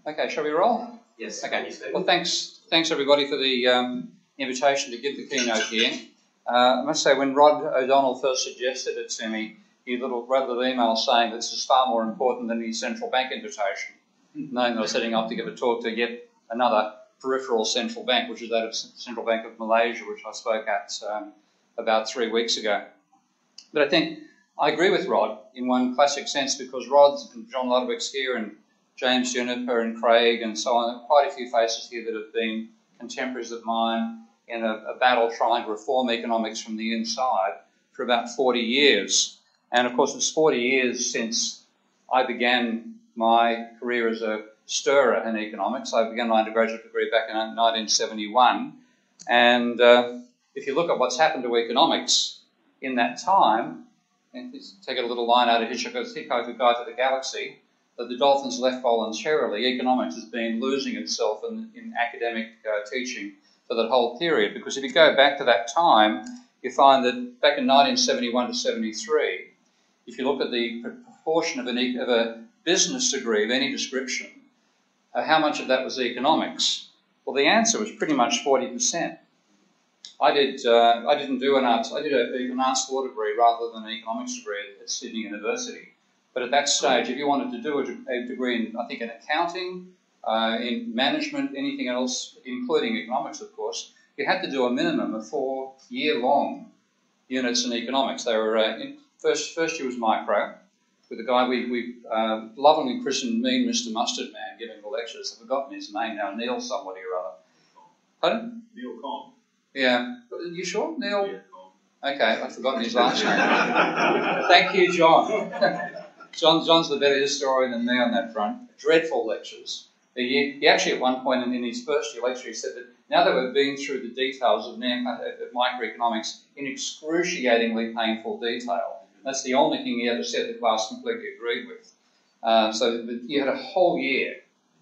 Okay, shall we roll? Yes. Okay. Well, thanks everybody for the invitation to give the keynote here. I must say, when Rod O'Donnell first suggested it to me, he wrote a little email saying this is far more important than the central bank invitation, knowing that I was setting up to give a talk to yet another peripheral central bank, which is that of Central Bank of Malaysia, which I spoke at about 3 weeks ago. But I think I agree with Rod in one classic sense, because Rod and John Ludwig's here and James Juniper and Craig and so on, quite a few faces here that have been contemporaries of mine in a battle trying to reform economics from the inside for about 40 years. And of course, it's 40 years since I began my career as a stirrer in economics. I began my undergraduate degree back in 1971. And if you look at what's happened to economics in that time, and take a little line out of Hitchhiker's Guide to the Galaxy, that the dolphins left voluntarily, economics has been losing itself in academic teaching for that whole period. Because if you go back to that time, you find that back in 1971 to 73, if you look at the proportion of a business degree of any description, how much of that was economics? Well, the answer was pretty much 40%. I didn't do an arts. I did an arts law degree rather than an economics degree at Sydney University. But at that stage, if you wanted to do a degree in, I think, in accounting, in management, anything else, including economics, of course, you had to do a minimum of 4-year-long units in economics. They were first year was micro, with a guy we lovingly christened Mean Mr. Mustard Man giving the lectures. I've forgotten his name now, Neil somebody or other. Pardon? Neil Kong. Yeah. Are you sure? Neil? Yeah, Kong. Okay, I've forgotten his last name. Thank you, John. John's the better historian than me on that front. Dreadful lectures. He actually, at one point in his first year lecture, he said that now that we've been through the details of microeconomics in excruciatingly painful detail, that's the only thing he ever said the class completely agreed with. So you had a whole year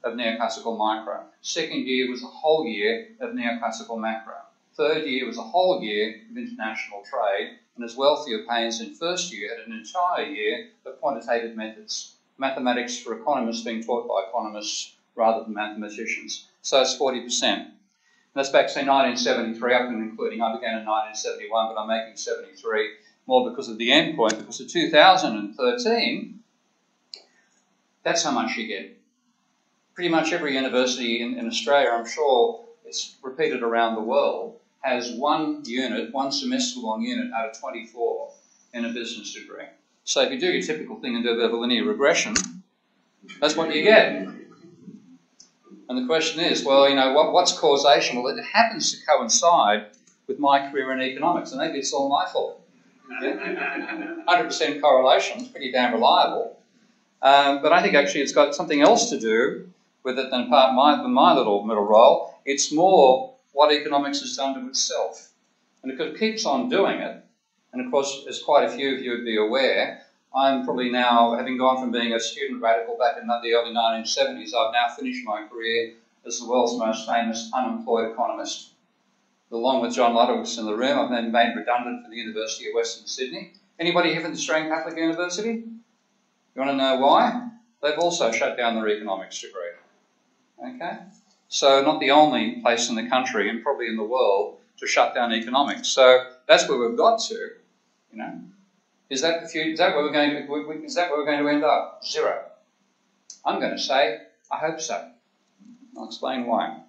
of neoclassical micro. Second year was a whole year of neoclassical macro. Third year was a whole year of international trade, and as wealthier Paynes in first year had an entire year of quantitative methods, mathematics for economists being taught by economists rather than mathematicians. So it's 40%. And that's back to, say, 1973, up and including, I began in 1971, but I'm making 73 more because of the end point, because of 2013, that's how much you get. Pretty much every university in Australia, I'm sure it's repeated around the world, has one semester-long unit out of 24 in a business degree. So if you do your typical thing and do a bit of a linear regression, that's what you get. And the question is, well, you know, what's causation? Well, it happens to coincide with my career in economics, and maybe it's all my fault. Yeah? 100% correlation is pretty damn reliable. But I think actually it's got something else to do with it than my little middle role. It's more what economics has done to itself. And it keeps on doing it. And of course, as quite a few of you would be aware, I'm probably now, having gone from being a student radical back in the early 1970s, I've now finished my career as the world's most famous unemployed economist. Along with John Ludwig in the room, I've been made redundant from the University of Western Sydney. Anybody here from the Australian Catholic University? You want to know why? They've also shut down their economics degree. Okay? So not the only place in the country and probably in the world to shut down economics. So that's where we've got to, you know. Is that where we're going to end up? Zero. I'm going to say, I hope so. I'll explain why.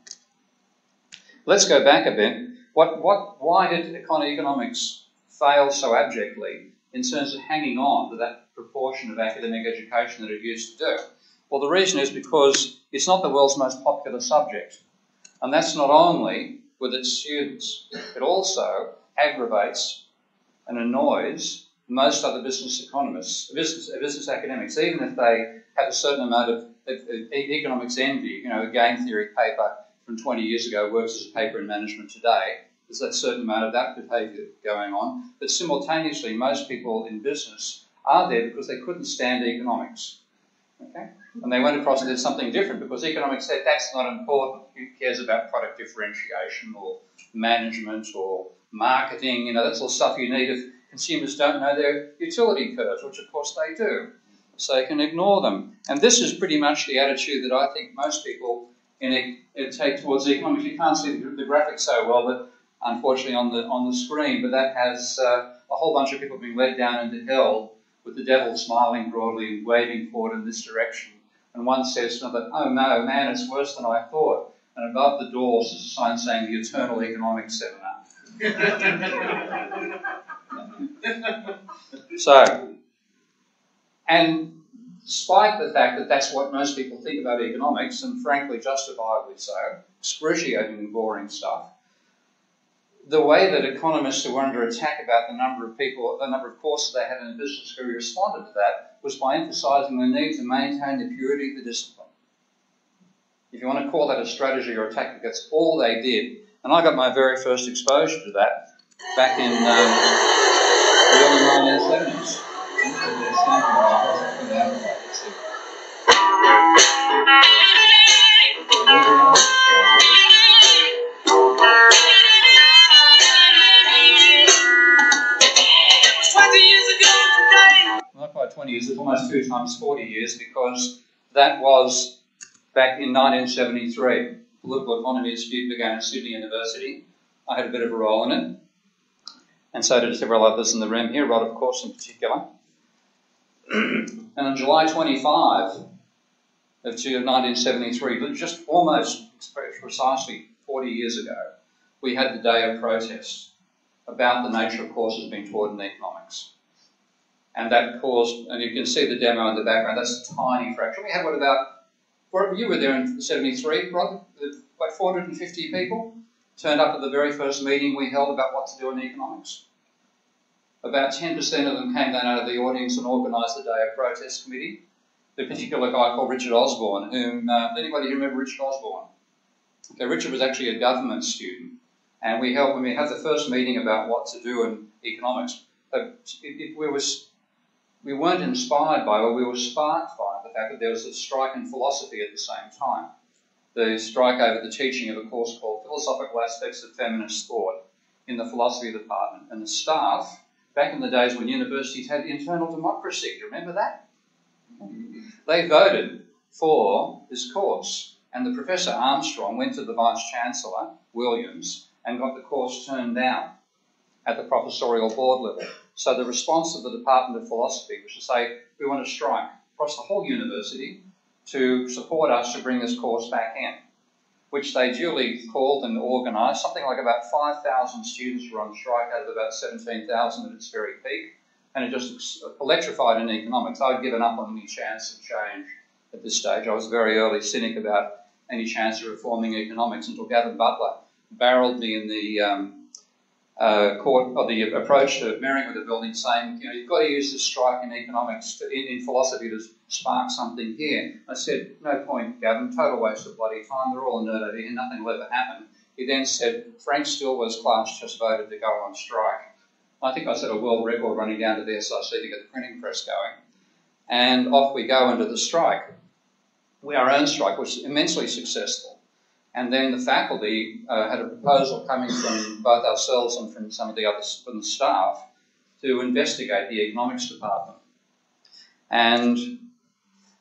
Let's go back a bit. Why did economics fail so abjectly in terms of hanging on to that proportion of academic education that it used to do? Well, the reason is because it's not the world's most popular subject. And that's not only with its students. It also aggravates and annoys most other business economists, business academics, even if they have a certain amount of economics envy. You know, a game theory paper from 20 years ago works as a paper in management today. There's that certain amount of that behaviour going on. But simultaneously, most people in business are there because they couldn't stand economics. Okay? And they went across and did something different because economics said that's not important. Who cares about product differentiation or management or marketing? You know, that's all stuff you need if consumers don't know their utility curves, which of course they do. so you can ignore them. And this is pretty much the attitude that I think most people take towards economics. You can't see the graphic so well, but unfortunately on the screen, but that has a whole bunch of people being led down into hell with the devil smiling broadly and waving forward in this direction. And one says to another, "Oh no, man, it's worse than I thought." And above the doors is a sign saying the Eternal Economics Seminar. So, and despite the fact that that's what most people think about economics, and frankly justifiably so, excruciating and boring stuff, the way that economists who were under attack about the number of courses they had in the business school responded to that was by emphasising the need to maintain the purity of the discipline. If you want to call that a strategy or a tactic, that's all they did. And I got my very first exposure to that back in the early 1970s. Not quite 20 years, it's almost 2 times 40 years, because that was back in 1973. Political economy dispute began at Sydney University. I had a bit of a role in it, and so did several others in the room here, Rod, of course, in particular. And on July 25 of 1973, just almost precisely 40 years ago, we had the day of protest about the nature of courses being taught in economics. And that caused, and you can see the demo in the background, that's a tiny fraction. We had you were there in 73, Rod? About 450 people turned up at the very first meeting we held about what to do in economics. About 10% of them came down out of the audience and organised the day of protest committee. The particular guy called Richard Osborne, whom, anybody remember Richard Osborne? Okay, Richard was actually a government student, and when we had the first meeting about what to do in economics, we weren't inspired by, or we were sparked by the fact that there was a strike in philosophy at the same time. The strike over the teaching of a course called Philosophical Aspects of Feminist Thought in the philosophy department. And the staff, back in the days when universities had internal democracy, do you remember that? They voted for this course. And the Professor Armstrong went to the Vice-Chancellor, Williams, and got the course turned down at the professorial board level. So the response of the Department of Philosophy was to say, we want to strike across the whole university to support us to bring this course back in, which they duly called and organised. Something like about 5,000 students were on strike out of about 17,000 at its very peak, and it just electrified in economics. I'd given up on any chance of change at this stage. I was a very early cynic about any chance of reforming economics until Gavin Butler barreled me in the court of the approach to Merriam the building, saying, you've got to use this strike in economics, in philosophy, to spark something here. I said, no point, Gavin, total waste of bloody time. They're all a nerd over here. Nothing will ever happen. He then said, Frank Stilwell's class just voted to go on strike. I think I set a world record running down to the SIC to get the printing press going. And off we go into the strike. Our own strike was immensely successful. And then the faculty had a proposal coming from both ourselves and from some of the others from the staff to investigate the economics department. And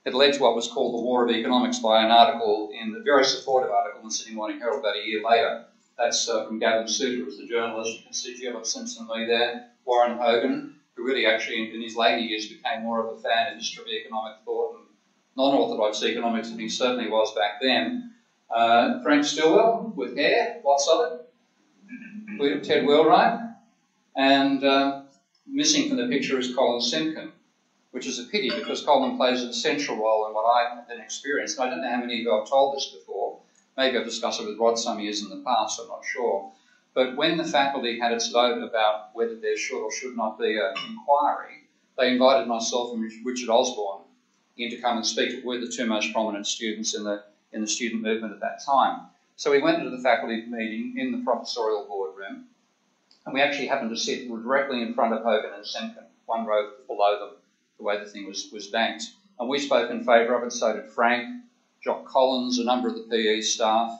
it led to what was called the War of Economics by an article, a very supportive article in the Sydney Morning Herald about a year later. That's from Gavin Suter, who was the journalist. You can see Gillett Simpson Lee there, Warren Hogan, who really actually in his later years became more of a fan of history of economic thought and non-orthodox economics than he certainly was back then. Frank Stilwell, with hair, lots of it. Ted Wheelwright. And missing from the picture is Colin Simkin, which is a pity because Colin plays an essential role in what I've then experienced. And I don't know how many of you I've told this before. Maybe I've discussed it with Rod some years in the past, I'm not sure. But when the faculty had its vote about whether there should or should not be an inquiry, they invited myself and Richard Osborne in to come and speak. We're the two most prominent students in the student movement at that time. So we went into the faculty meeting in the professorial boardroom, and we actually happened to sit directly in front of Hogan and Simkin, one row below them, the way the thing was banked. And we spoke in favour of it, so did Frank, Jock Collins, a number of the PE staff,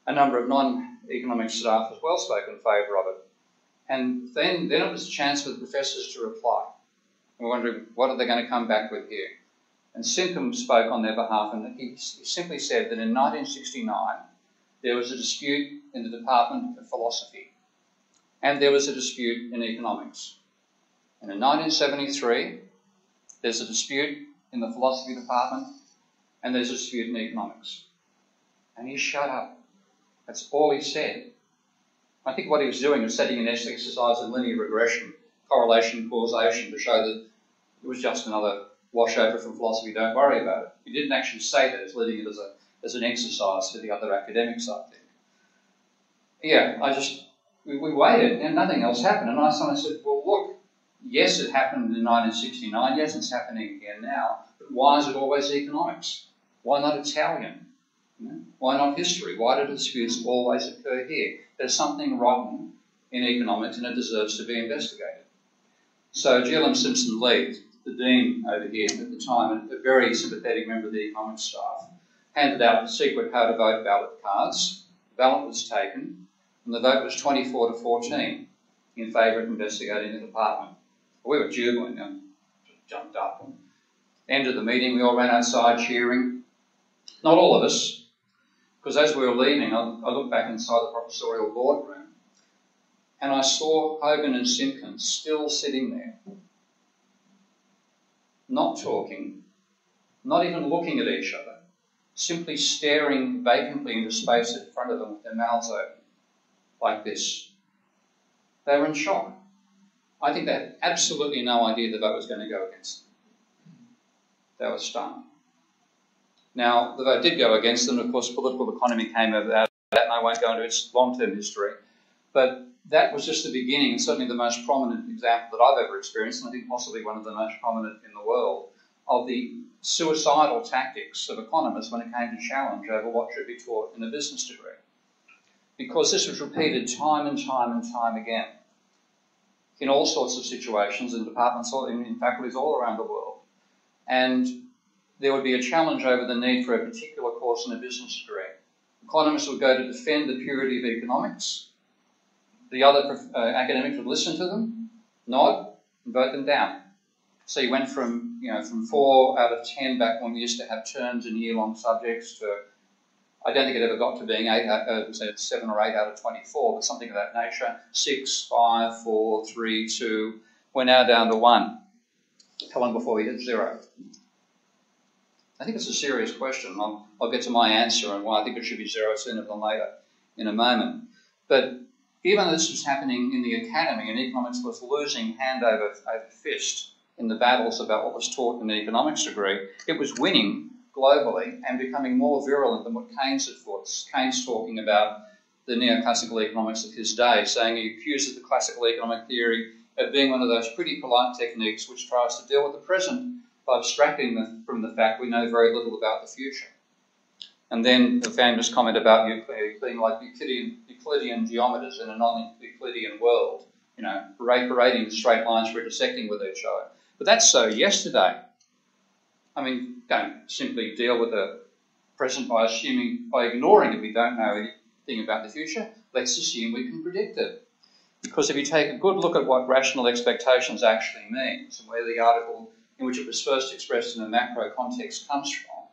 a number of non-economic staff as well spoke in favour of it. And then it was a chance for the professors to reply. And we're wondering, what are they going to come back with here? And Simcombe spoke on their behalf, and he simply said that in 1969 there was a dispute in the Department of Philosophy and there was a dispute in economics. And in 1973 there's a dispute in the philosophy department and there's a dispute in economics. And he shut up. That's all he said. I think what he was doing was setting an exercise in linear regression, correlation, causation, to show that it was just another washover from philosophy, don't worry about it. He didn't actually say that, as leading it as an exercise for the other academics, I think. Yeah, we waited and nothing else happened. And I said, well, look, yes, it happened in 1969, yes, it's happening again now, but why is it always economics? Why not Italian? Why not history? Why do disputes always occur here? There's something rotten in economics and it deserves to be investigated. So G.L.M. Simpson-Lee, the dean over here at the time, a very sympathetic member of the economics staff, handed out secret how to vote ballot cards. The ballot was taken, and the vote was 24 to 14 in favour of investigating the department. We were jubilant and jumped up. End of the meeting, we all ran outside cheering. Not all of us, because as we were leaving, I looked back inside the professorial boardroom, and I saw Hogan and Simpkins still sitting there, not talking, not even looking at each other, simply staring vacantly into space in front of them with their mouths open, like this. They were in shock. I think they had absolutely no idea the vote was going to go against them. They were stunned. Now, the vote did go against them. Of course, political economy came out of that, and I won't go into its long-term history. But that was just the beginning, and certainly the most prominent example that I've ever experienced, and I think possibly one of the most prominent in the world, of the suicidal tactics of economists when it came to challenge over what should be taught in a business degree. Because this was repeated time and time and time again in all sorts of situations in departments, in faculties all around the world. And there would be a challenge over the need for a particular course in a business degree. Economists would go to defend the purity of economics. The other academics would listen to them, nod, and vote them down. So you went from 4 out of 10 back when we used to have terms in year-long subjects to, I don't think it ever got to being 7 or 8 out of 24, but something of that nature. 6, 5, 4, 3, 2. We're now down to 1. How long before we hit 0? I think it's a serious question. I'll get to my answer and why I think it should be 0 sooner than later in a moment. But even though this was happening in the academy and economics was losing hand over fist in the battles about what was taught in the economics degree, it was winning globally and becoming more virulent than what Keynes had fought. Keynes talking about the neoclassical economics of his day, saying he accuses the classical economic theory of being one of those pretty polite techniques which tries to deal with the present by abstracting from the fact we know very little about the future. And then the famous comment about Euclid being like Euclidean geometers in a non-Euclidean world, parading straight lines for intersecting with each other. But that's so yesterday. I mean, don't simply deal with the present by ignoring it we don't know anything about the future. Let's assume we can predict it. Because if you take a good look at what rational expectations actually means and where the article in which it was first expressed in a macro context comes from,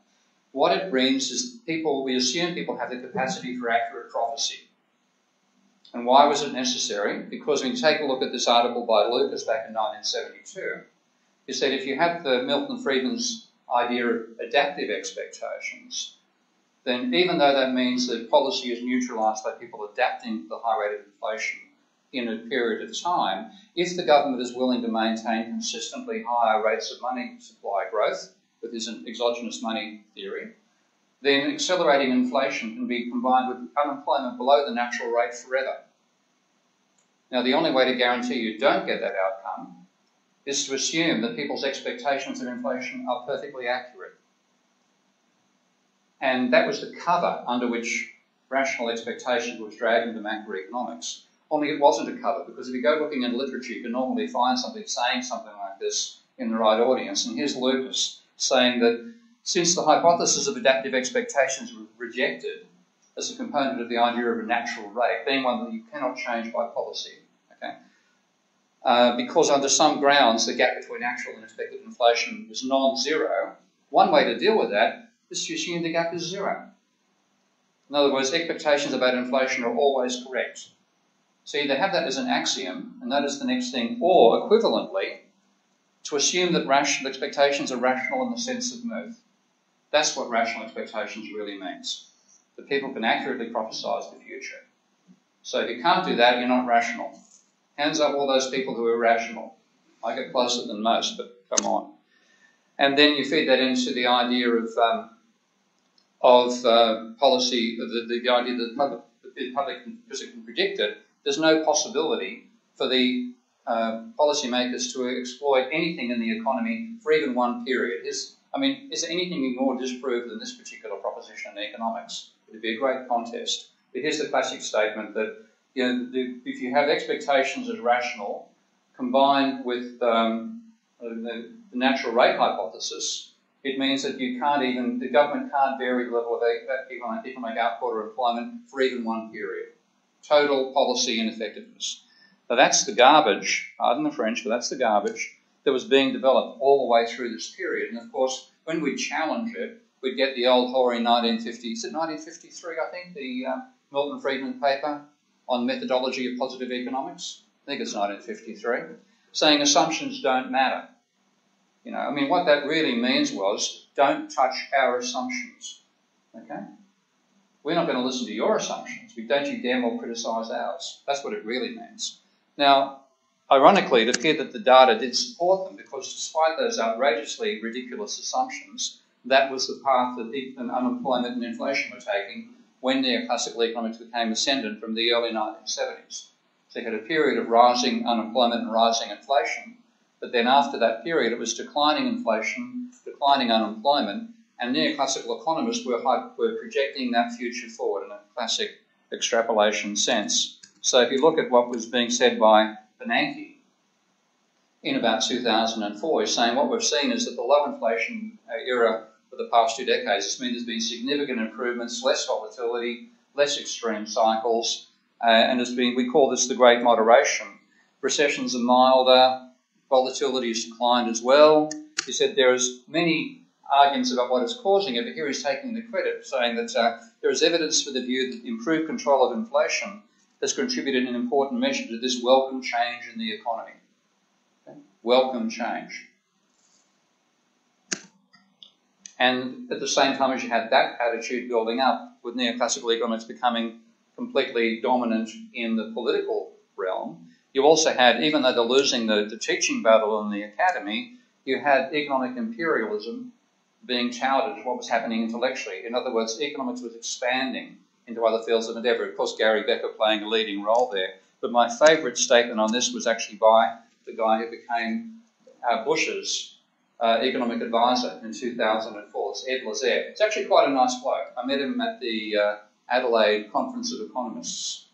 what it means is we assume people have the capacity for accurate prophecy. And why was it necessary? Because when you take a look at this article by Lucas back in 1972, he said if you have the Milton Friedman's idea of adaptive expectations, then even though that means that policy is neutralised by people adapting to the high rate of inflation in a period of time, if the government is willing to maintain consistently higher rates of money supply growth, with his exogenous money theory, then accelerating inflation can be combined with unemployment below the natural rate forever. Now, the only way to guarantee you don't get that outcome is to assume that people's expectations of inflation are perfectly accurate. And that was the cover under which rational expectation was dragged into macroeconomics. Only it wasn't a cover, because if you go looking in literature, you can normally find something saying something like this in the right audience. And here's Lucas saying that since the hypothesis of adaptive expectations was rejected as a component of the idea of a natural rate, being one that you cannot change by policy, because under some grounds the gap between actual and expected inflation was non-zero, One way to deal with that is to assume the gap is zero. In other words, expectations about inflation are always correct. So either have that as an axiom, and that is the next thing, or equivalently, to assume that rational expectations are rational in the sense of mirth. That's what rational expectations really means, that people can accurately prophesise the future. So if you can't do that, you're not rational. Hands up all those people who are rational. I get closer than most, but come on. And then you feed that into the idea of policy, the idea that the public, because it can predict it, there's no possibility for the policymakers to exploit anything in the economy for even one period. Is there anything more disproved than this particular proposition in economics? It'd be a great contest. But here's the classic statement that if you have expectations as rational, combined with the natural rate hypothesis, it means that the government can't vary the level of economic output or employment for even one period. Total policy ineffectiveness. So that's the garbage, pardon the French, but that's the garbage that was being developed all the way through this period. And of course, when we challenge it, we'd get the old hoary 1950, is it 1953, I think, the Milton Friedman paper on methodology of positive economics? I think it's 1953, saying assumptions don't matter. What that really means was, don't touch our assumptions, okay? We're not going to listen to your assumptions. Don't you dare more criticise ours. That's what it really means. Now, ironically, it appeared that the data did support them because despite those outrageously ridiculous assumptions, that was the path that unemployment and inflation were taking when neoclassical economics became ascendant from the early 1970s. So you had a period of rising unemployment and rising inflation, but then after that period it was declining inflation, declining unemployment, and neoclassical economists were projecting that future forward in a classic extrapolation sense. So if you look at what was being said by Bernankes in about 2004, he's saying what we've seen is that the low inflation era for the past 2 decades has meant there's been significant improvements, less volatility, less extreme cycles, and we call this the great moderation. Recessions are milder, volatility has declined as well. He said there's many arguments about what is causing it, but here he's taking the credit, saying that there is evidence for the view that improved control of inflation has contributed in important measure to this welcome change in the economy. Okay? Welcome change. And at the same time as you had that attitude building up, with neoclassical economics becoming completely dominant in the political realm, you also had, even though they're losing the teaching battle in the academy, you had economic imperialism being touted as what was happening intellectually. In other words, economics was expanding into other fields of endeavour. Of course, Gary Becker playing a leading role there. But my favourite statement on this was actually by the guy who became Bush's economic advisor in 2004. It's Ed Lazaire. It's actually quite a nice bloke. I met him at the Adelaide Conference of Economists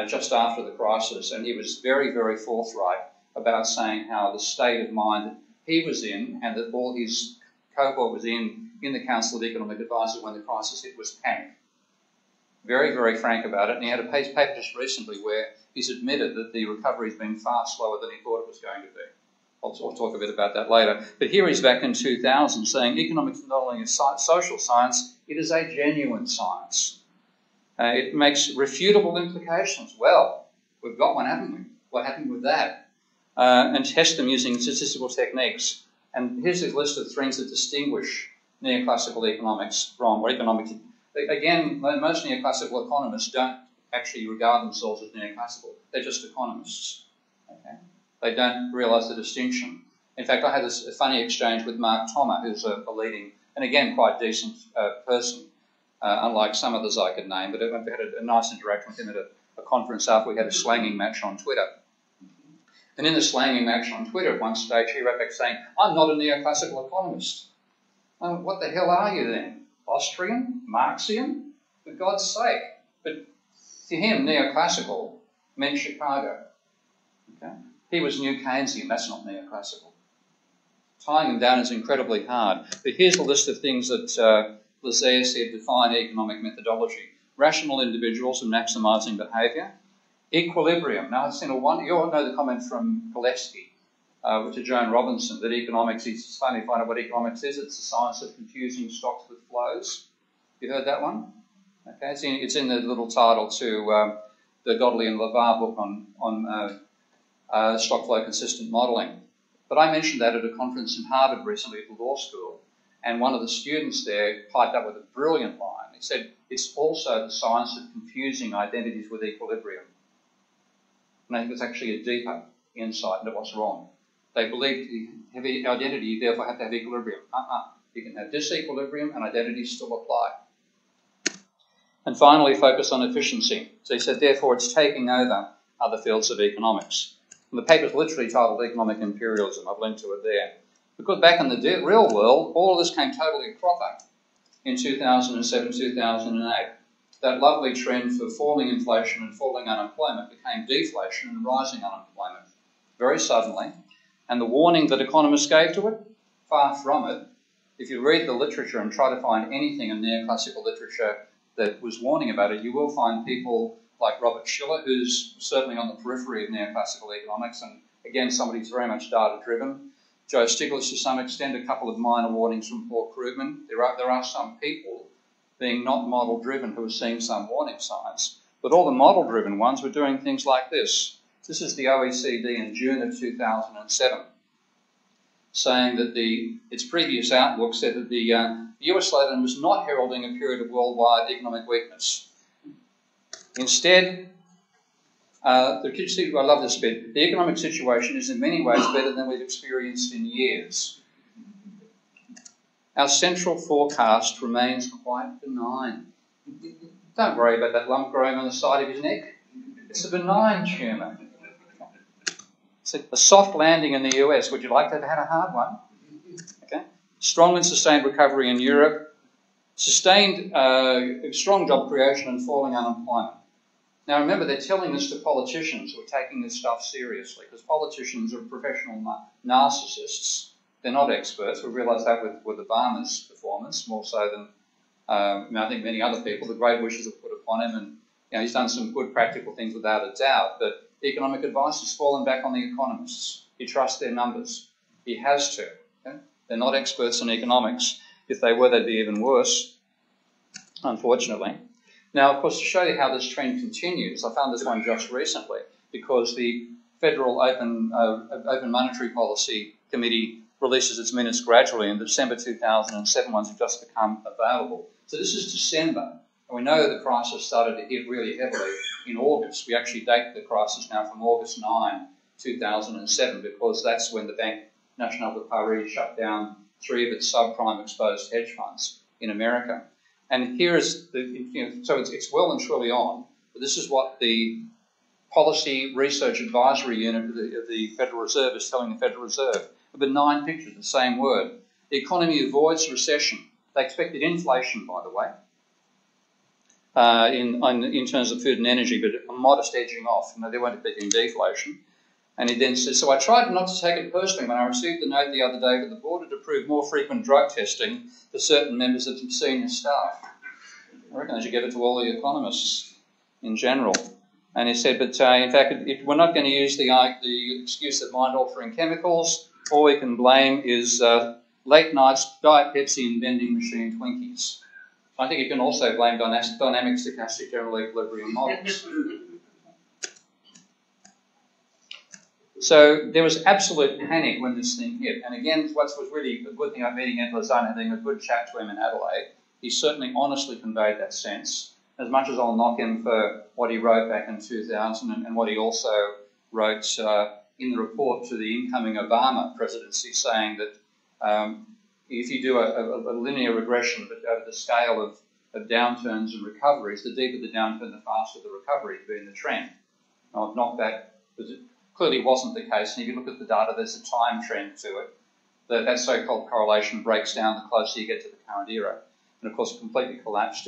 just after the crisis, and he was very, very forthright about saying how the state of mind that he was in and that all his cohort was in the Council of Economic Advisors when the crisis hit was panic. Very, very frank about it, and he had a paper just recently where he's admitted that the recovery has been far slower than he thought it was going to be. I'll talk a bit about that later. But here he's back in 2000 saying economics is not only a social science, it is a genuine science. It makes refutable implications. Well, we've got one, haven't we? What happened with that? And test them using statistical techniques. And here's a list of things that distinguish neoclassical economics from, or economics. Again, most neoclassical economists don't actually regard themselves as neoclassical. They're just economists. Okay? They don't realise the distinction. In fact, I had a funny exchange with Mark Thomas, who's a leading, and again, quite decent person, unlike some others I could name, but I had a nice interaction with him at a conference after we had a slanging match on Twitter. And in the slanging match on Twitter at one stage, he wrote back saying, I'm not a neoclassical economist. What the hell are you then? Austrian? Marxian? For God's sake. But to him, neoclassical meant Chicago. Okay? He was New Keynesian. That's not neoclassical. Tying them down is incredibly hard. But here's a list of things that Lazaire said define economic methodology. Rational individuals and maximising behaviour. Equilibrium. Now, I've seen you all know the comment from Gillespie to Joan Robinson, that economics is, it's funny to find out what economics is. It's the science of confusing stocks with flows. You heard that one? Okay, it's in the little title to the Godley and LeVar book on stock flow consistent modelling. But I mentioned that at a conference in Harvard recently at the law school, and one of the students there piped up with a brilliant line. He said, it's also the science of confusing identities with equilibrium. And I think it's actually a deeper insight into what's wrong. They believe to have identity, you therefore have to have equilibrium. You can have disequilibrium and identities still apply. And finally, focus on efficiency. So he said, therefore, it's taking over other fields of economics. And the paper is literally titled Economic Imperialism. I've linked to it there. Because back in the real world, all of this came totally a cropper in 2007, 2008. That lovely trend for falling inflation and falling unemployment became deflation and rising unemployment very suddenly. And the warning that economists gave to it, far from it. If you read the literature and try to find anything in neoclassical literature that was warning about it, you will find people like Robert Schiller, who's certainly on the periphery of neoclassical economics, and again, somebody who's very much data-driven. Joe Stiglitz, to some extent, a couple of minor warnings from Paul Krugman. There are some people being not model-driven who are seeing some warning signs, but all the model-driven ones were doing things like this. This is the OECD in June of 2007, saying that its previous outlook said that the US slowdown was not heralding a period of worldwide economic weakness. Instead, I love this bit, the economic situation is in many ways better than we've experienced in years. Our central forecast remains quite benign. Don't worry about that lump growing on the side of his neck. It's a benign tumour. It's a soft landing in the US. Would you like to have had a hard one? Okay. Strong and sustained recovery in Europe. Sustained strong job creation and falling unemployment. Now remember, they're telling this to politicians who are taking this stuff seriously, because politicians are professional narcissists. They're not experts. We realised that with Obama's performance, more so than I think many other people. The great wishes are put upon him, and he's done some good practical things without a doubt. But economic advice has fallen back on the economists. He trusts their numbers. He has to. Okay? They're not experts in economics. If they were, they'd be even worse, unfortunately. Now, of course, to show you how this trend continues, I found this one just recently, because the Federal Open Monetary Policy Committee releases its minutes gradually, and the December 2007 ones have just become available. So this is December, and we know the crisis started to hit really heavily in August. We actually date the crisis now from August 9, 2007, because that's when the Banque Nationale de Paris shut down 3 of its subprime exposed hedge funds in America. And here is so it's well and truly on, but this is what the Policy Research Advisory Unit of the Federal Reserve is telling the Federal Reserve. A benign picture, the same word. The economy avoids recession. They expected inflation, by the way, in terms of food and energy, but a modest edging off. They weren't expecting deflation. And he then says, so I tried not to take it personally when I received the note the other day that the board had approved more frequent drug testing for certain members of senior staff. I reckon they should give it to all the economists in general. And he said, but in fact, we're not going to use the excuse of mind-altering chemicals. All we can blame is late nights, Diet Pepsi and vending machine Twinkies. I think you can also blame dynamic stochastic general equilibrium models. So there was absolute panic when this thing hit. And again, what was really a good thing about meeting Ed Lozano, having a good chat to him in Adelaide, he certainly honestly conveyed that sense. As much as I'll knock him for what he wrote back in 2000 and what he also wrote in the report to the incoming Obama presidency, saying that if you do a linear regression over the scale of downturns and recoveries, the deeper the downturn, the faster the recovery has been the trend. I've knocked that, because it clearly wasn't the case. And if you look at the data, there's a time trend to it. That so-called correlation breaks down the closer you get to the current era. And of course, it completely collapsed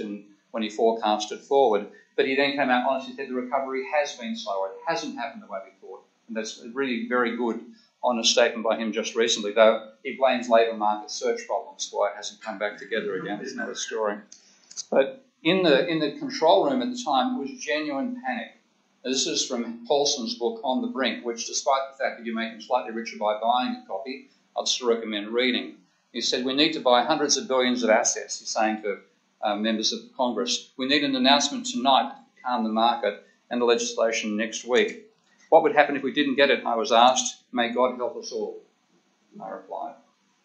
when he forecasted forward. But he then came out honestly and said the recovery has been slower. It hasn't happened the way we thought. And that's a really very good, honest statement by him just recently, though he blames labour market search problems for why it hasn't come back together again. It's another story. But in the control room at the time, it was genuine panic. This is from Paulson's book, On the Brink, which, despite the fact that you make him slightly richer by buying a copy, I'd still recommend reading. He said, we need to buy hundreds of billions of assets, he's saying to members of Congress. We need an announcement tonight to calm the market and the legislation next week. What would happen if we didn't get it? I was asked. May God help us all, I replied.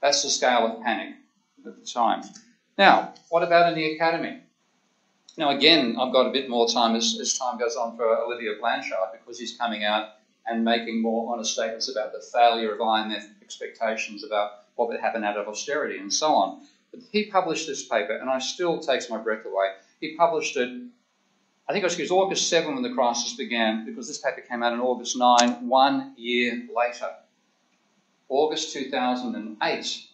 That's the scale of panic at the time. Now, what about in the academy? Now, again, I've got a bit more time as time goes on for Olivier Blanchard, because he's coming out and making more honest statements about the failure of IMF expectations about what would happen out of austerity and so on. But he published this paper, and it still takes my breath away. He published it, I think it was August 7 when the crisis began, because this paper came out on August 9, 1 year later. August 2008,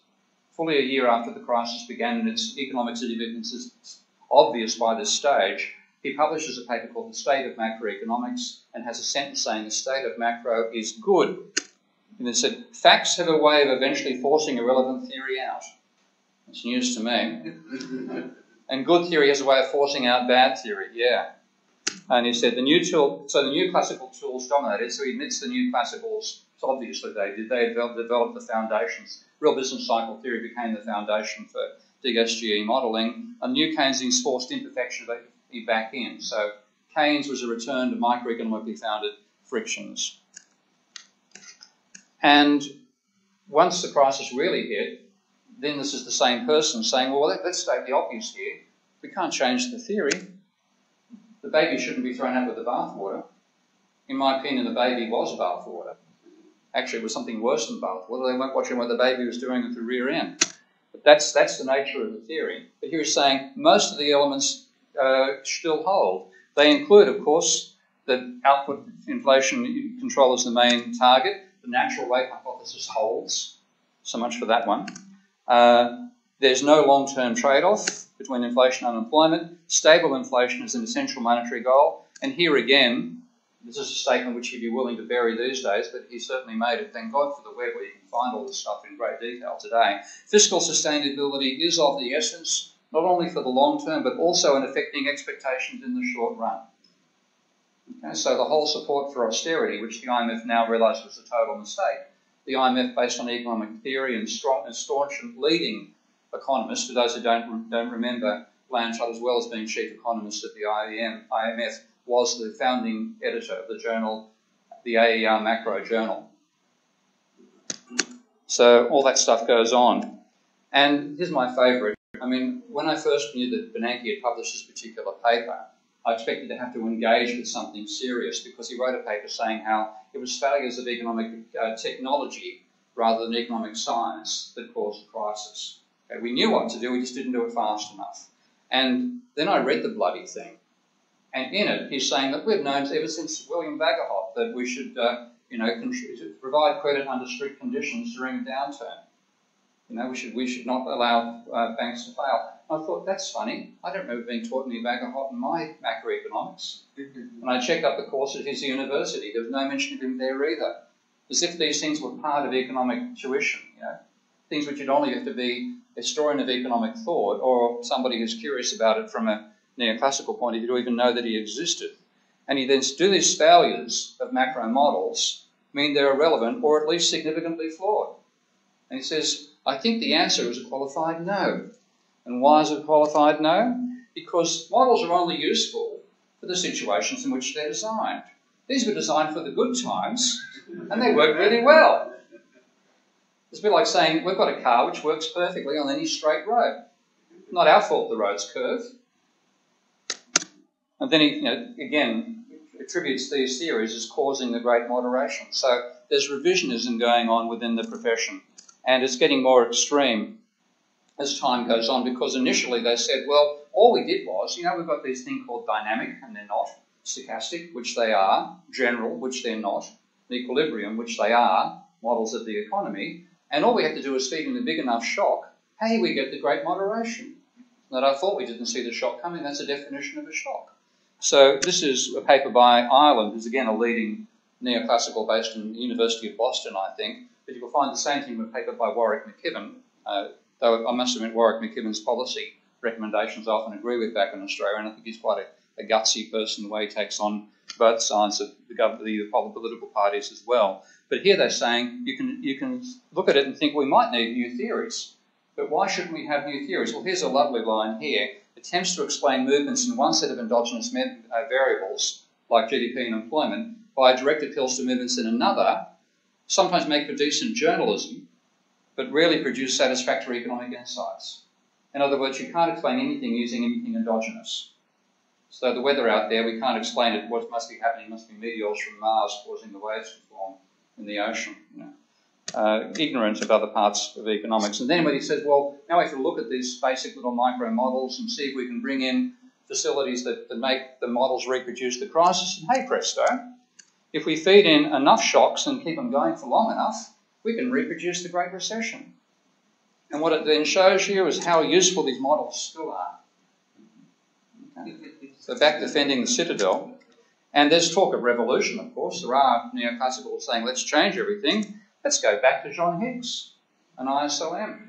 fully a year after the crisis began, and its economic significance is obvious by this stage. He publishes a paper called The State of Macroeconomics and has a sentence saying the state of macro is good. And it said, facts have a way of eventually forcing irrelevant theory out. It's news to me. And good theory has a way of forcing out bad theory, yeah. And he said the Neoclassical tools dominated, so he admits the Neoclassicals, so obviously they did. They developed the foundations. Real business cycle theory became the foundation for SGE modelling, and New Keynesians forced imperfection back in. So Keynes was a return to microeconomically founded frictions. And once the crisis really hit, then this is the same person saying, well, let's state the obvious here. We can't change the theory. The baby shouldn't be thrown out with the bathwater. In my opinion, the baby was bathwater. Actually, it was something worse than bathwater. They weren't watching what the baby was doing at the rear end. But that's the nature of the theory. But here he's saying most of the elements still hold. They include, of course, that output inflation control is the main target. The natural rate hypothesis holds. So much for that one. There's no long-term trade-off between inflation and unemployment. Stable inflation is an essential monetary goal. And here again, this is a statement which he'd be willing to bury these days, but he certainly made it. Thank God for the web where you can find all this stuff in great detail today. Fiscal sustainability is of the essence, not only for the long term, but also in affecting expectations in the short run. Okay, so the whole support for austerity, which the IMF now realised was a total mistake, the IMF, based on economic theory and staunch and leading economist, for those who don't remember, Blanchard, as well as being chief economist at the IMF, was the founding editor of the journal, the AER Macro Journal. So all that stuff goes on. And here's my favourite. I mean, when I first knew that Bernankes had published this particular paper, I expected to have to engage with something serious, because he wrote a paper saying how it was failures of economic technology rather than economic science that caused the crisis. Okay, we knew what to do, we just didn't do it fast enough. And then I read the bloody thing. And in it, he's saying that we've known ever since William Bagehot that we should, provide credit under strict conditions during a downturn. We should not allow banks to fail. I thought, that's funny. I don't remember being taught any Bagehot in my macroeconomics. And I checked up the course at his university. There was no mention of him there either. As if these things were part of economic tuition, things which you'd only have to be a historian of economic thought or somebody who's curious about it from a neoclassical point of view to even know that he existed. And he then do these failures of macro models mean they're irrelevant or at least significantly flawed. And he says, I think the answer is a qualified no. And why is it a qualified no? Because models are only useful for the situations in which they're designed. These were designed for the good times, and they work really well. It's a bit like saying, we've got a car which works perfectly on any straight road. Not our fault the road's curved. And then he, again, attributes these theories as causing the great moderation. So there's revisionism going on within the profession, and it's getting more extreme as time goes on, because initially they said, well, all we did was, we've got this thing called dynamic, and they're not, stochastic, which they are, general, which they're not, equilibrium, which they are, models of the economy, and all we have to do is feed in a big enough shock, hey, we get the great moderation. That I thought we didn't see the shock coming, that's a definition of a shock. So this is a paper by Ireland, who's again a leading neoclassical based in the University of Boston, I think, but you will find the same thing with a paper by Warwick McKibben, though I must admit Warwick McKibben's policy recommendations I often agree with back in Australia, and I think he's quite a gutsy person, the way he takes on both sides of the political parties as well. But here they're saying you can look at it and think we might need new theories. But why shouldn't we have new theories? Well, here's a lovely line here. Attempts to explain movements in one set of endogenous variables, like GDP and employment, by direct appeals to movements in another, sometimes make for decent journalism, but rarely produce satisfactory economic insights. In other words, you can't explain anything using anything endogenous. So the weather out there, we can't explain it. What must be happening must be meteors from Mars causing the waves to form in the ocean. Ignorant of other parts of economics. And then when he says, well, now we have to look at these basic little micro models and see if we can bring in facilities that make the models reproduce the crisis. And hey presto, if we feed in enough shocks and keep them going for long enough, we can reproduce the Great Recession. And what it then shows you is how useful these models still are. Okay. So back defending the citadel. And there's talk of revolution, of course. There are neoclassicals saying, let's change everything. Let's go back to John Hicks and ISLM.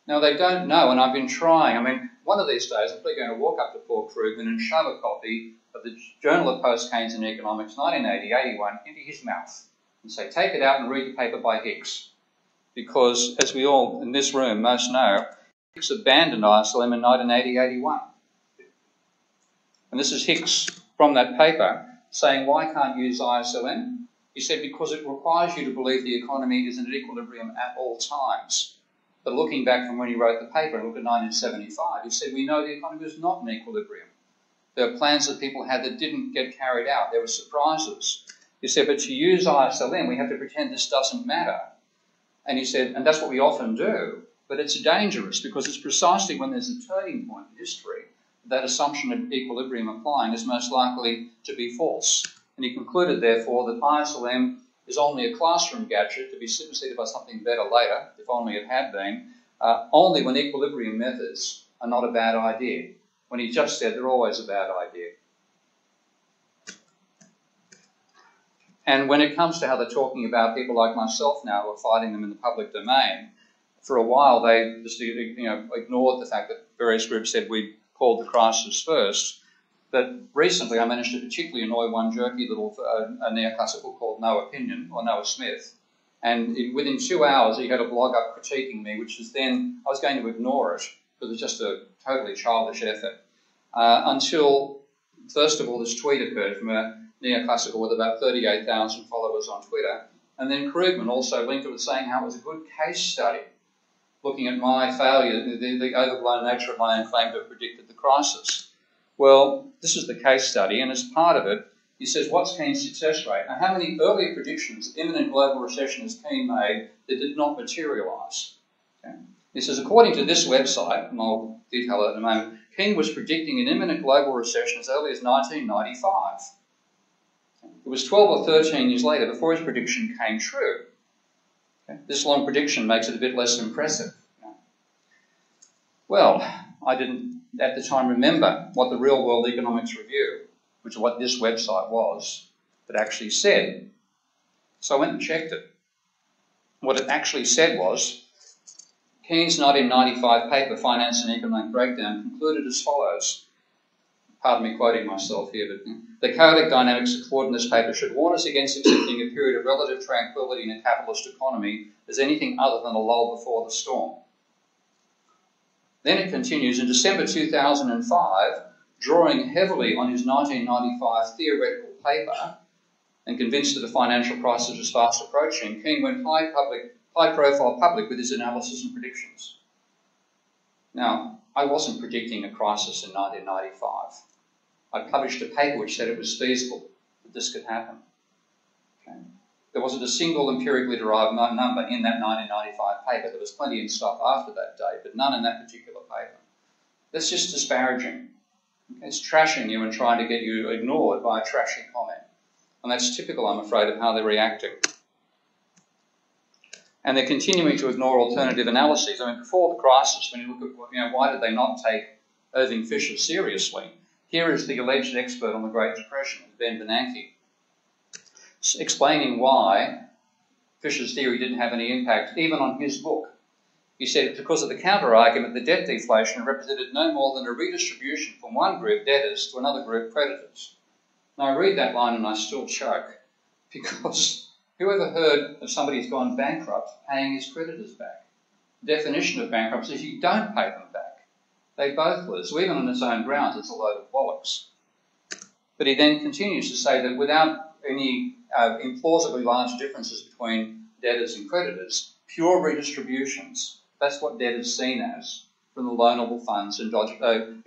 Now, they don't know, and I've been trying. I mean, one of these days, I'm probably going to walk up to Paul Krugman and shove a copy of the Journal of Post-Keynesian Economics, 1980-81, into his mouth and say, take it out and read the paper by Hicks. Because, as we all in this room most know, Hicks abandoned ISLM in 1980-81. And this is Hicks from that paper saying, why can't you use ISLM? He said, because it requires you to believe the economy is in equilibrium at all times. But looking back from when he wrote the paper, look at 1975, he said, we know the economy was not in equilibrium. There were plans that people had that didn't get carried out. There were surprises. He said, but to use ISLM, we have to pretend this doesn't matter. And he said, and that's what we often do, but it's dangerous because it's precisely when there's a turning point in history that assumption of equilibrium applying is most likely to be false. And he concluded, therefore, that ISLM is only a classroom gadget to be superseded by something better later, if only it had been, only when equilibrium methods are not a bad idea, when he just said they're always a bad idea. And when it comes to how they're talking about people like myself now who are fighting them in the public domain, for a while they just ignored the fact that various groups said we called the crisis first. But recently I managed to particularly annoy one jerky little a neoclassical called Noah Pinion, or Noah Smith. And within 2 hours he had a blog up critiquing me, which is then, I was going to ignore it, because it's just a totally childish effort. Until, first of all, this tweet occurred from a neoclassical with about 38,000 followers on Twitter. And then Krugman also linked it with saying how it was a good case study, looking at my failure, the overblown nature of my own claim to have predicted the crisis. Well, this is the case study, and as part of it, he says, what's Keynes' success rate? Now, how many earlier predictions of imminent global recession has Keynes made that did not materialise? Okay. He says, according to this website, and I'll detail it in a moment, Keynes was predicting an imminent global recession as early as 1995. It was 12 or 13 years later before his prediction came true. Okay. This long prediction makes it a bit less impressive. Well, I didn't at the time remember what the Real World Economics Review, which is what this website was, that actually said. So I went and checked it. What it actually said was, Keynes' 1995 paper, Finance and Economic Breakdown, concluded as follows. Pardon me quoting myself here, but the chaotic dynamics explored in this paper should warn us against accepting a period of relative tranquility in a capitalist economy as anything other than a lull before the storm. Then it continues, in December 2005, drawing heavily on his 1995 theoretical paper and convinced that a financial crisis was fast approaching, Keynes went high-profile public with his analysis and predictions. Now, I wasn't predicting a crisis in 1995. I published a paper which said it was feasible that this could happen. Okay. There wasn't a single empirically derived number in that 1995 paper. There was plenty of stuff after that date, but none in that particular paper. That's just disparaging. Okay. It's trashing you and trying to get you ignored by a trashy comment. And that's typical, I'm afraid, of how they're reacting. And they're continuing to ignore alternative analyses. I mean, before the crisis, when you look at, why did they not take Irving Fisher seriously? Here is the alleged expert on the Great Depression, Bernankes, explaining why Fisher's theory didn't have any impact, even on his book. He said because of the counter-argument, the debt deflation represented no more than a redistribution from one group debtors to another group creditors. Now I read that line and I still choke, because who ever heard of somebody who's gone bankrupt paying his creditors back? The definition of bankruptcy is you don't pay them back. They both lose. So even on its own grounds, it's a load of bollocks. But he then continues to say that without any implausibly large differences between debtors and creditors, pure redistributions, that's what debt is seen as from the loanable funds and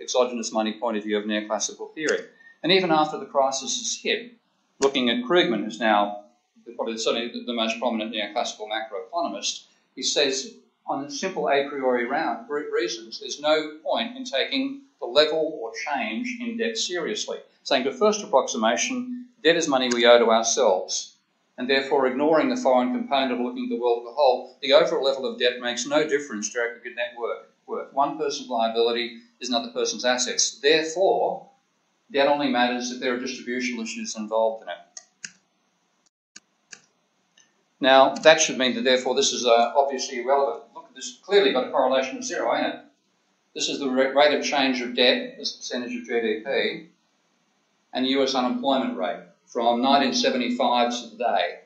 exogenous money point of view of neoclassical theory. And even after the crisis has hit, looking at Krugman, who's now probably certainly the most prominent neoclassical macroeconomist, he says on simple a priori reasons, there's no point in taking the level or change in debt seriously. Saying the first approximation, debt is money we owe to ourselves, and therefore ignoring the foreign component of looking at the world as a whole, the overall level of debt makes no difference to aggregate net worth. One person's liability is another person's assets. Therefore, debt only matters if there are distributional issues involved in it. Now, that should mean that therefore this is obviously irrelevant. Look, this clearly got a correlation of zero, ain't it? This is the rate of change of debt as a percentage of GDP and the US unemployment rate from 1975 to today,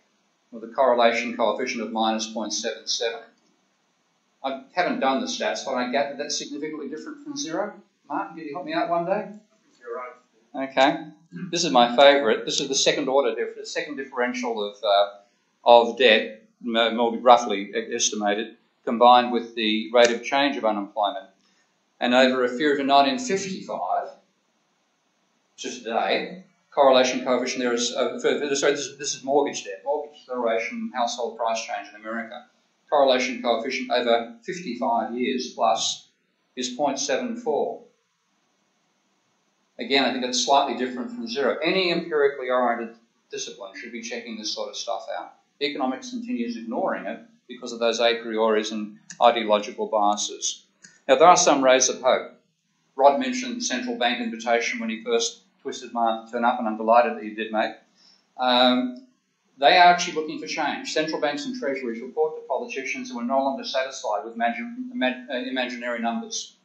with a correlation coefficient of minus 0.77. I haven't done the stats, but I gather that's significantly different from zero. Mark, can you help me out one day? You're right. Okay. This is my favourite. This is the second order, the second differential of debt, more roughly estimated, combined with the rate of change of unemployment. And over a period of 1955 to today, correlation coefficient there is, this is mortgage debt, mortgage acceleration, household price change in America. Correlation coefficient over 55 years plus is 0.74. Again, I think it's slightly different from zero. Any empirically oriented discipline should be checking this sort of stuff out. Economics continues ignoring it because of those a prioris and ideological biases. Now, there are some rays of hope. Rod mentioned the central bank invitation when he first twisted my arm to turn up, and I'm delighted that he did, mate. They are actually looking for change. Central banks and treasuries report to politicians who are no longer satisfied with imaginary numbers,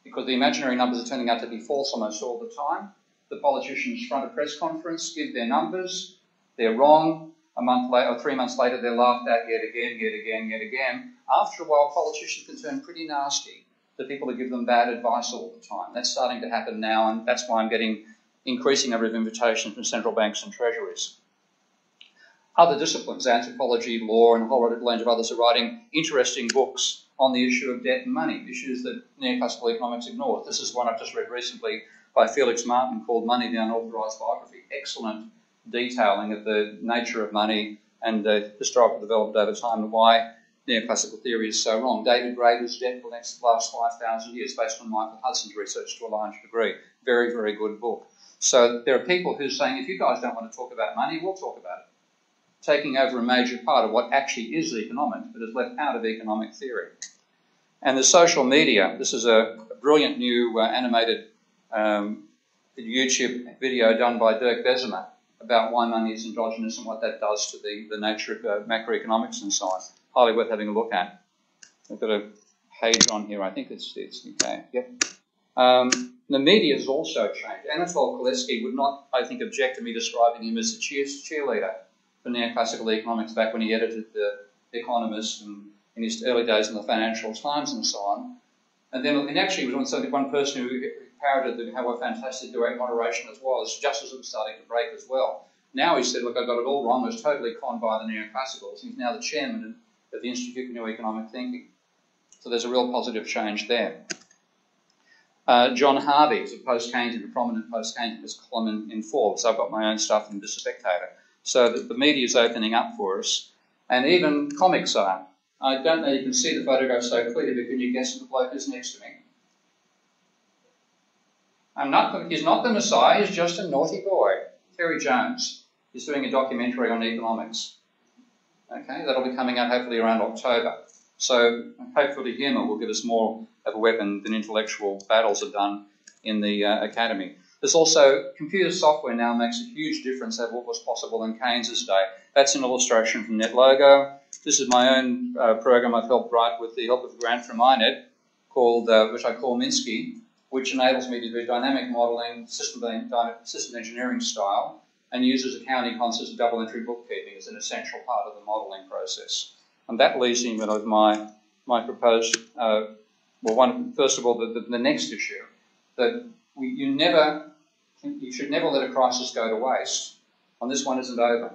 because the imaginary numbers are turning out to be false almost all the time. The politicians front a press conference, give their numbers, they're wrong. A month later, or 3 months later, they're laughed at yet again. After a while, politicians can turn pretty nasty. The people who give them bad advice all the time. That's starting to happen now, and that's why I'm getting increasing number of invitations from central banks and treasuries. Other disciplines, anthropology, law, and a whole range of others are writing interesting books on the issue of debt and money, issues that neoclassical economics ignores. This is one I've just read recently by Felix Martin called Money, the Unauthorised Biography. Excellent detailing of the nature of money and the historical development over time and why neoclassical theory is so wrong. David Graeber's Debt for the last 5,000 years, based on Michael Hudson's research to a large degree. Very, very good book. So there are people who are saying, if you guys don't want to talk about money, we'll talk about it. Taking over a major part of what actually is economics, but is left out of economic theory. And the social media, this is a brilliant new animated YouTube video done by Dirk Bessemer about why money is endogenous and what that does to the nature of macroeconomics and so on. Highly worth having a look at. I've got a page on here. I think it's okay. Yep. The media has also changed. Anatol Koleski would not, I think, object to me describing him as a cheerleader for neoclassical economics back when he edited the Economist and in his early days in the Financial Times and so on. And then, and actually, he was one person who parroted how fantastic direct moderation was, just as it was starting to break as well. Now he said, look, I got it all wrong. I was totally conned by the neoclassicals. He's now the chairman of the Institute for New Economic Thinking. So there's a real positive change there. John Harvey is a post-Keynesian, a prominent post-Keynesian column in Forbes. I've got my own stuff in The Spectator. So the media is opening up for us. And even comics are. I don't know, you can see the photograph so clearly, but can you guess who the bloke is next to me? He's not the Messiah, he's just a naughty boy. Terry Jones. He's doing a documentary on economics. Okay, that'll be coming out hopefully around October. So hopefully humour will give us more of a weapon than intellectual battles have done in the academy. There's also computer software now makes a huge difference over what was possible in Keynes's day. That's an illustration from NetLogo. This is my own program I've helped write with the help of a grant from INET, called, which I call Minsky, which enables me to do dynamic modelling, system engineering style, and uses accounting concepts of double entry bookkeeping as an essential part of the modelling process. And that leads me with my proposed, first of all, the next issue, that you should never let a crisis go to waste. And this one isn't over.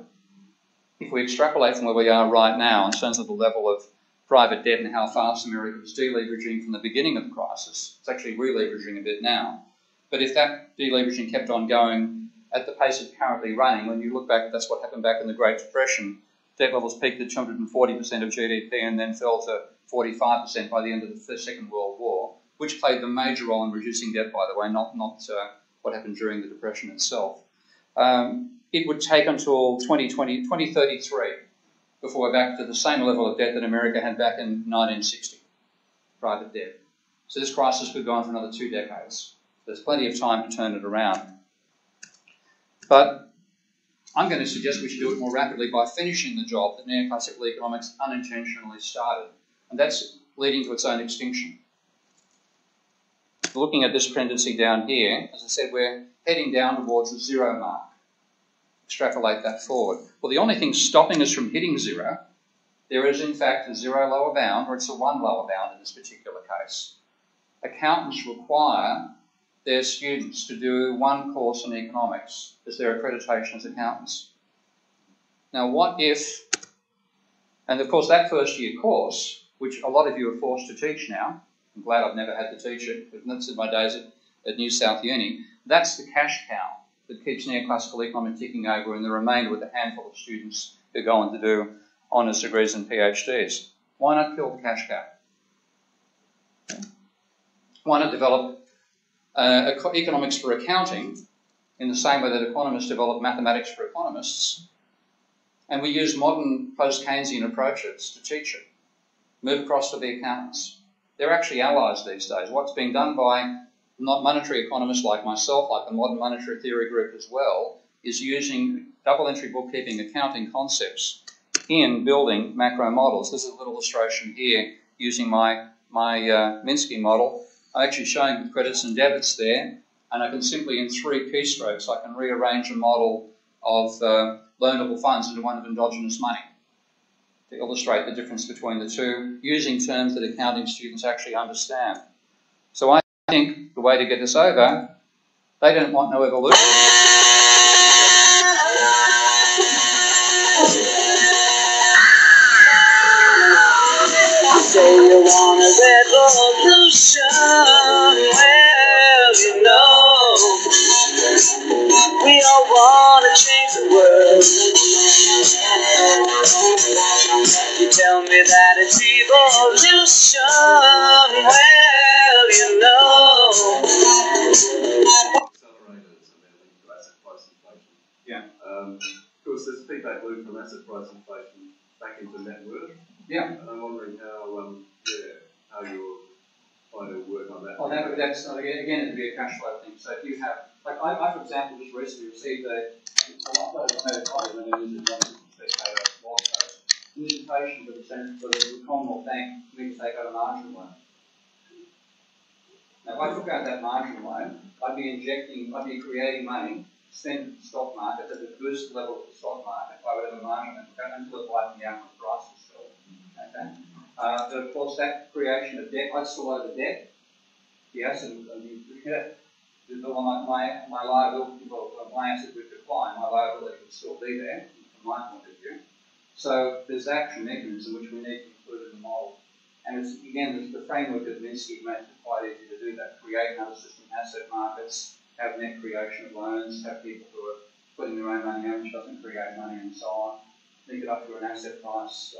If we extrapolate from where we are right now in terms of the level of private debt and how fast America was deleveraging from the beginning of the crisis, it's actually releveraging a bit now. But if that deleveraging kept on going at the pace it's currently running, when you look back, that's what happened back in the Great Depression. Debt levels peaked at 240% of GDP and then fell to 45% by the end of the Second World War, which played the major role in reducing debt, by the way, not what happened during the Depression itself. It would take until 2033 before we're back to the same level of debt that America had back in 1960, private debt. So this crisis could go on for another 2 decades. There's plenty of time to turn it around. But I'm going to suggest we should do it more rapidly by finishing the job that neoclassical economics unintentionally started, and that's leading to its own extinction. Looking at this tendency down here, as I said, we're heading down towards the 0 mark. Extrapolate that forward. Well, the only thing stopping us from hitting 0, there is in fact a 0 lower bound, or it's a 1 lower bound in this particular case. Accountants require their students to do 1 course in economics as their accreditation as accountants. Now, what if, and of course that first year course, which a lot of you are forced to teach now, I'm glad I've never had to teach it, but that's in my days at New South Uni, that's the cash cow that keeps neoclassical economics ticking over, and the remainder with a handful of students who go on to do honours degrees and PhDs. Why not kill the cash cow? Why not develop economics for accounting in the same way that economists develop mathematics for economists, and we use modern post-Keynesian approaches to teach it? Move across to the accountants. They're actually allies these days. What's being done by not monetary economists like myself, like the modern monetary theory group as well, is using double entry bookkeeping accounting concepts in building macro models. This is a little illustration here using my Minsky model. I'm actually showing the credits and debits there, and I can simply, in 3 keystrokes, I can rearrange a model of loanable funds into one of endogenous money to illustrate the difference between the two, using terms that accounting students actually understand. So I think the way to get this over, they don't want no evolution. Say you want a revolution, well, you know, we all want to change the world. You tell me that it's evolution, well, you know. Accelerators and they're linked to asset price inflation. Yeah. Of course, there's feedback loop from asset price inflation back into net worth. Yeah. And I'm wondering how you're trying to work on that. Well, that's again, it'd be a cash flow thing. So if you have, like I for example, just recently received an invitation for the Commonwealth Bank for me to take out a margin loan. Now, if I took out that margin loan, I'd be creating money, spend in the stock market at the boost level of the stock market by whatever margin it took until it wiped me out when the price was still. Okay. But of course, that creation of debt, I'd still owe the debt. Yes, and my liability, well, my asset would decline, my liability would still be there from my point of view. So there's action mechanism which we need to include in the model. And it's, again, the framework of Minsky makes it quite easy to do that. Create another system, asset markets, have net creation of loans, have people who are putting their own money in which doesn't create money and so on. Link it up to an asset price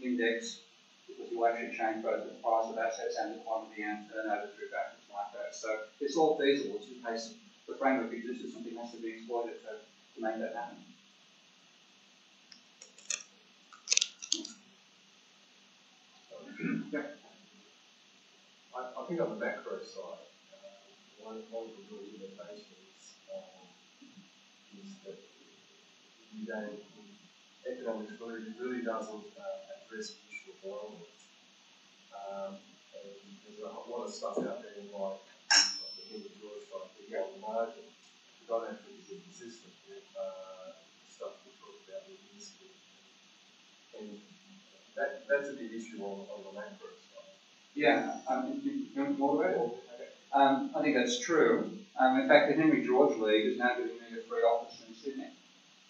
index, because you actually change both the price of assets and the quantity and turnover through factors like that. So it's all feasible. It's in case the framework exists, something has to be exploited to make that happen. I think on the macro side, one of the real limitations is that you don't economics really doesn't address the issue of landlords. And there's a lot of stuff out there like the individual stuff, the on the margin. You don't have to be consistent with stuff we talk about with industry. And that's a big issue on the macro side. Yeah, you want more about it? Okay. I think that's true. In fact, the Henry George League is now giving me a free office in Sydney.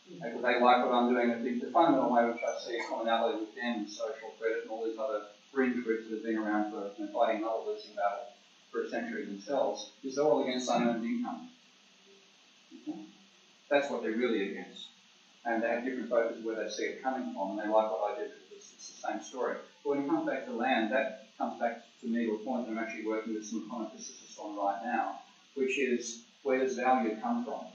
Because they like what I'm doing. I think the fundamental way which I see a commonality with them and social credit and all these other fringe groups that have been around for fighting another losing battle for a century themselves is they're all against unearned income. Okay? That's what they're really against. And they have different focuses where they see it coming from, and they like what I did because it's the same story. But when it comes back to land, that comes back to me to a point that I'm actually working with some economists on right now, which is where does value come from?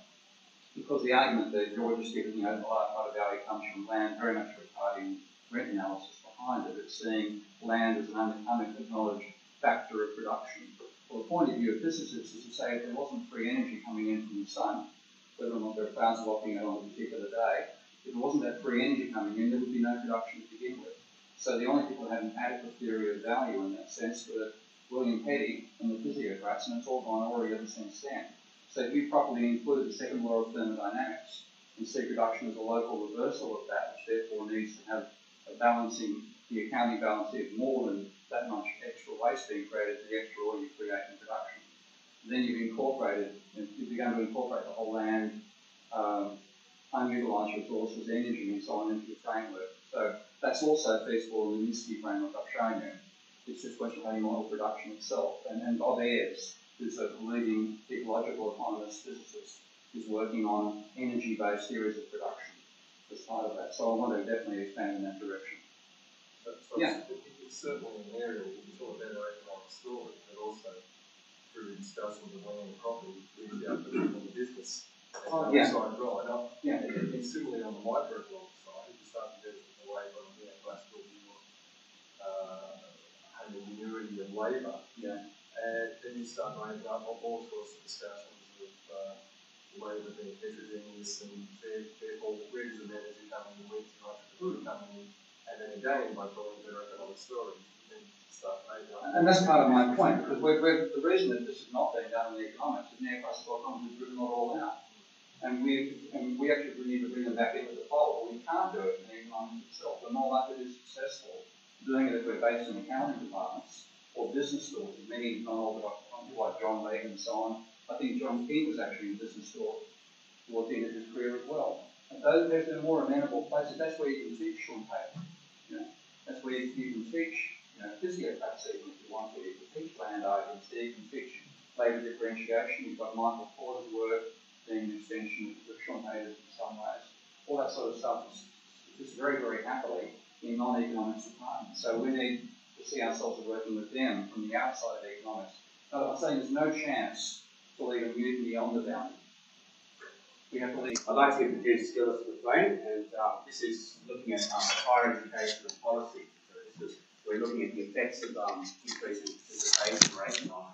Because the argument that George is giving, a large part of value comes from land, very much regarding rent analysis behind it. It's seeing land as an unacknowledged factor of production. Well, the point of view of physicists is to say if there wasn't free energy coming in from the sun, whether or not there are clouds blocking it on a particular day, if there wasn't that free energy coming in, there would be no production to begin with. So the only people who had an adequate theory of value in that sense were William Petty and the physiocrats, and it's all gone already ever since then. So if you properly included the second law of thermodynamics and see production as a local reversal of that, which therefore needs to have a balancing, the accounting balance is more than that much extra waste being created to the extra oil you create in production. Then you've incorporated, you've begun to incorporate the whole land, unutilized resources, energy, and so on into the framework. So that's also feasible in the NIST framework I've shown you. It's just a question of having oil production itself. And Bob Ayres, who's a leading ecological economist, physicist, is working on energy-based theories of production as part of that. So I want to definitely expand in that direction. So yeah. It's certainly an area where you can talk about our economic story, but also through discussions of land and property, we can go on the business side right up. Yeah. And similarly on the microeconomic side, if you start to get away from the neoclassical view of having a unity of labour, and then you start raising up all sorts of discussions of labour being heterogeneous and therefore where does the energy come in, where does the entrepreneur come in, and then again by calling it their economic story, you can start raising up. And that's part of my point, because the reason that this is not being done in the economics is neoclassical economics has driven it all out. And we actually need to bring them back into the fold. We can't do it in the economics itself. We're more likely to be successful doing it if we're based in accounting departments or business schools, many non-orthodox economists like John Legg and so on. I think John Keane was actually in business school towards the end of his career as well. And those, there's been more amenable places. That's where you can teach Schumpeter. That's where you can teach physiocrats even if you want to. You can teach land arguments there. You can teach labour differentiation. You've got Michael Porter's work being an extension of Schumpeter's in some ways. All that sort of stuff is very, very happily in non-economics departments. So we need to see ourselves as working with them from the outside of economics. But I'm saying there's no chance to leave a mutiny on the boundary. We have to leave. I'd like to introduce Gillis McLean, and this is looking at higher education and policy. So we're looking at the effects of increasing participation rate on